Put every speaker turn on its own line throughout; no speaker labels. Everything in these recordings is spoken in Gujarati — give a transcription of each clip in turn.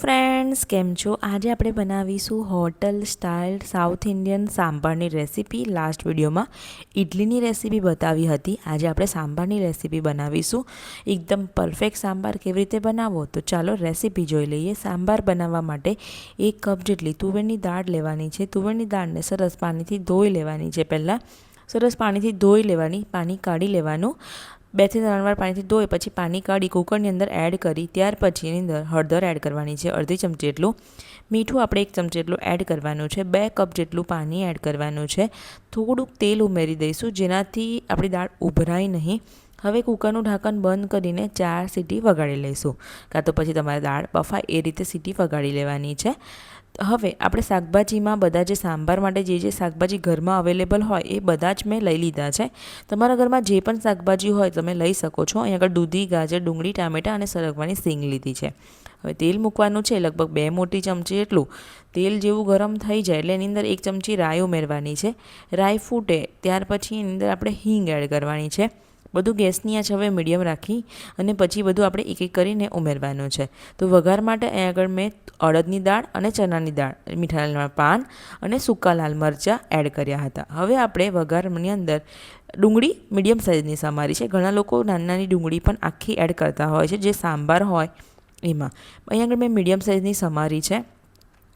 ફ્રેન્ડ્સ, કેમ છો? આજે આપણે બનાવીશું હોટલ સ્ટાઇલ સાઉથ ઇન્ડિયન સાંભારની રેસીપી. લાસ્ટ વિડીયોમાં ઇડલીની રેસીપી બતાવી હતી. આજે આપણે સાંભારની રેસીપી બનાવીશું. એકદમ પરફેક્ટ સાંભાર કેવી રીતે બનાવવો, તો ચાલો રેસીપી જોઈ લઈએ. સાંભાર બનાવવા માટે 1 કપ જેટલી તુવેરની દાળ લેવાની છે. તુવેરની દાળને સરસ પાણીથી ધોઈ લેવાની છે. પહેલાં સરસ પાણીથી ધોઈ લેવાની, પાણી કાઢી લેવાનું. 2 થી 3 વાર પાણીથી ધોઈ પછી પાણી કાઢી કુકરની અંદર એડ કરી ત્યાર પછી એની અંદર હળદર એડ કરવાની છે, અડધી ચમચી જેટલું. મીઠું આપણે 1 ચમચી જેટલું એડ કરવાનું છે. 2 કપ જેટલું પાણી એડ કરવાનું છે. થોડુંક તેલ ઉમેરી દઈશું જેનાથી આપણી દાળ ઉભરાય નહીં. હવે કુકરનું ઢાંકણ બંધ કરીને 4 સીટી વગાડી લઈશું, કાં તો પછી તમારે દાળ બફાય એ રીતે સીટી વગાડી લેવાની છે. હવે આપણે શાકભાજીમાં બધા જે સાંભાર માટે જે શાકભાજી ઘરમાં અવેલેબલ હોય એ બધા જ મેં લઈ લીધા છે. તમારા ઘરમાં જે પણ શાકભાજી હોય તમે લઈ શકો છો. અહીં આગળ દૂધી, ગાજર, ડુંગળી, ટામેટાં અને સરગવાની સિંગ લીધી છે. હવે તેલ મૂકવાનું છે, લગભગ 2 મોટી ચમચી એટલું. તેલ જેવું ગરમ થઈ જાય એટલે એની અંદર 1 ચમચી રાઈ ઉમેરવાની છે. રાઈ ફૂટે ત્યાર પછી એની અંદર આપણે હિંગ એડ કરવાની છે. બધું ગેસની આંચ હવે મીડિયમ રાખી અને પછી બધું આપણે એક એક કરીને ઉમેરવાનું છે. તો વઘાર માટે અહીં આગળ મેં અડદની દાળ અને ચણાની દાળ, મીઠા લાલ પાન અને સૂકા લાલ મરચાં એડ કર્યા હતા. હવે આપણે વઘારની અંદર ડુંગળી મીડિયમ સાઇઝની સમારી છે. ઘણા લોકો નાની ડુંગળી પણ આખી એડ કરતા હોય છે જે સાંભાર હોય એમાં. અહીં આગળ મેં મીડિયમ સાઇઝની સમારી છે.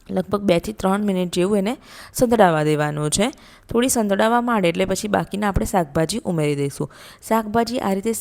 લગભગ 2 થી 3 મિનિટ જેવું એને સંતળાવા દેવાનું છે. થોડી સંતળાવા માંડે એટલે પછી બાકીના આપણે શાકભાજી ઉમેરી દઈશું. શાકભાજી આ રીતે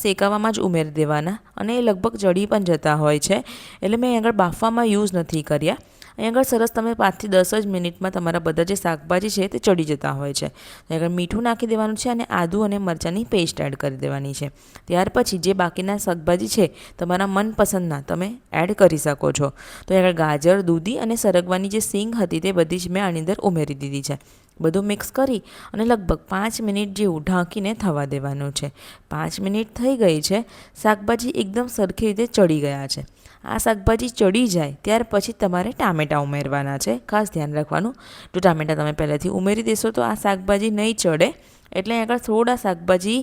શેકાવામાં જ ઉમેરી દેવાના અને એ લગભગ ચડી પણ જતા હોય છે, એટલે મેં આગળ બાફવામાં યુઝ નથી કર્યા. અહીં આગળ સરસ તમે 5 થી 10 જ મિનિટમાં તમારા બધા જે શાકભાજી છે તે ચડી જતા હોય છે. અહીં આગળ મીઠું નાખી દેવાનું છે અને આદુ અને મરચાંની પેસ્ટ એડ કરી દેવાની છે. ત્યાર પછી જે બાકીના શાકભાજી છે તમારા મનપસંદના તમે એડ કરી શકો છો. તો અહીં આગળ ગાજર, દૂધી અને સરગવાની જે સિંગ હતી તે બધી જ મેં આની અંદર ઉમેરી દીધી છે. બધું મિક્સ કરી અને લગભગ 5 મિનિટ જેવું ઢાંકીને થવા દેવાનું છે. 5 મિનિટ થઈ ગઈ છે. શાકભાજી એકદમ સરખી રીતે ચડી ગયા છે. આ શાકભાજી ચડી જાય ત્યાર પછી તમારે ટામેટાં ઉમેરવાના છે. ખાસ ધ્યાન રાખવાનું, જો ટામેટાં તમે પહેલાંથી ઉમેરી દેશો તો આ શાકભાજી નહીં ચડે. એટલે આગળ થોડા શાકભાજી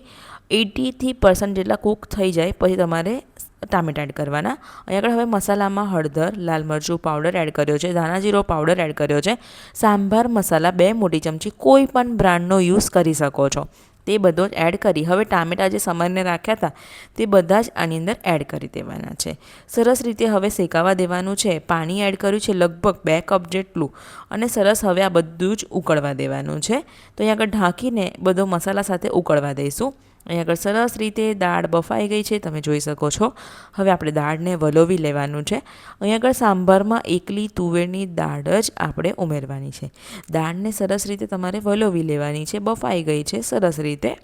80% જેટલા કૂક થઈ જાય પછી તમારે ટામેટાં એડ કરવાના. અહીં આગળ હવે મસાલામાં હળદર, લાલ મરચું પાવડર એડ કર્યો છે, ધાણા જીરો પાવડર એડ કર્યો છે. સાંભાર મસાલા 2 મોટી ચમચી કોઈ પણ બ્રાન્ડનો યુઝ કરી શકો છો. તે બધો જ એડ કરી હવે ટામેટાં જે સમારીને રાખ્યા હતા તે બધા જ આની અંદર એડ કરી દેવાના છે. સરસ રીતે હવે શેકાવા દેવાનું છે. પાણી એડ કર્યું છે લગભગ 2 કપ જેટલું અને સરસ હવે આ બધું જ ઉકળવા દેવાનું છે. તો અહીં આગળ ઢાંકીને બધો મસાલા સાથે ઉકળવા દઈશું. અહીં આગળ સરસ રીતે દાળ બફાઈ ગઈ છે, તમે જોઈ શકો છો. હવે આપણે દાળને વલોવી લેવાનું છે. અહીં આગળ સાંભારમાં એકલી તુવેરની દાળ જ આપણે ઉમેરવાની છે. દાળને સરસ રીતે તમારે વલોવી લેવાની છે. બફાઈ ગઈ છે સરસ રીતે.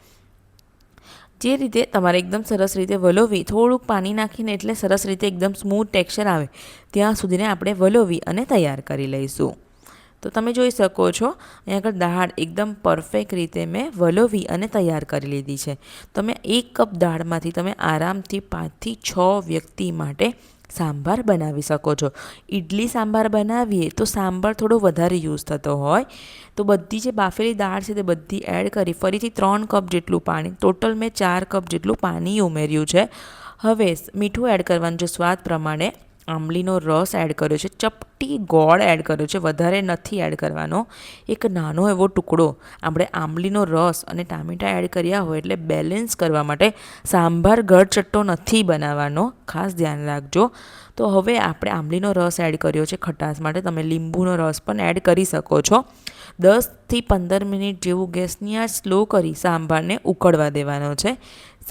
જે રીતે તમારે એકદમ સરસ રીતે વલોવી, થોડુંક પાણી નાખીને એટલે સરસ રીતે એકદમ સ્મૂથ ટેક્સચર આવે ત્યાં સુધીને આપણે વલોવી અને તૈયાર કરી લઈશું. તો તમે જોઈ શકો છો અહીં આગળ દાળ એકદમ પરફેક્ટ રીતે મેં વલોવી અને તૈયાર કરી લીધી છે. તમે 1 કપ દાળમાંથી તમે આરામથી 5 થી 6 વ્યક્તિ માટે સાંભાર બનાવી શકો છો. ઇડલી સાંભાર બનાવીએ તો સાંભાર થોડો વધારે યુઝ થતો હોય, તો બધી જે બાફેલી દાળ છે તે બધી એડ કરી ફરીથી 3 કપ જેટલું પાણી, ટોટલ મેં 4 કપ જેટલું પાણી ઉમેર્યું છે. હવે મીઠું એડ કરવાનું છે સ્વાદ પ્રમાણે. આંબલીનો રસ એડ કર્યો છે, ચપટી ગોળ એડ કર્યો છે, વધારે નથી એડ કરવાનો. એક નાનો એવો ટુકડો આપણે આંબલીનો રસ અને ટામેટાં એડ કર્યા હોય એટલે બેલેન્સ કરવા માટે. સાંભાર ગળચટ્ટો નથી બનાવવાનો, ખાસ ધ્યાન રાખજો. તો હવે આપણે આંબલીનો રસ એડ કર્યો છે ખટાશ માટે. તમે લીંબુનો રસ પણ એડ કરી શકો છો. 10 થી 15 મિનિટ જેવું ગેસની આંચ સ્લો કરી સાંભારને ઉકળવા દેવાનો છે.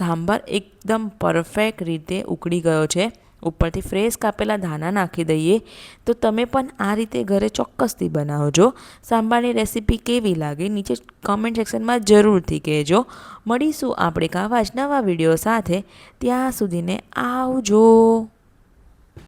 સાંભાર એકદમ પરફેક્ટ રીતે ઉકળી ગયો છે. ઉપરથી ફ્રેશ કાપેલા ધાણા નાખી દઈએ. તો તમે પણ આ રીતે ઘરે ચોક્કસથી બનાવજો. સાંભારની રેસીપી કેવી લાગે નીચે કમેન્ટ સેક્શનમાં જરૂરથી કહેજો. મળીશું આપણે આવા જ નવા વિડીયો સાથે. ત્યાં સુધીને આવજો.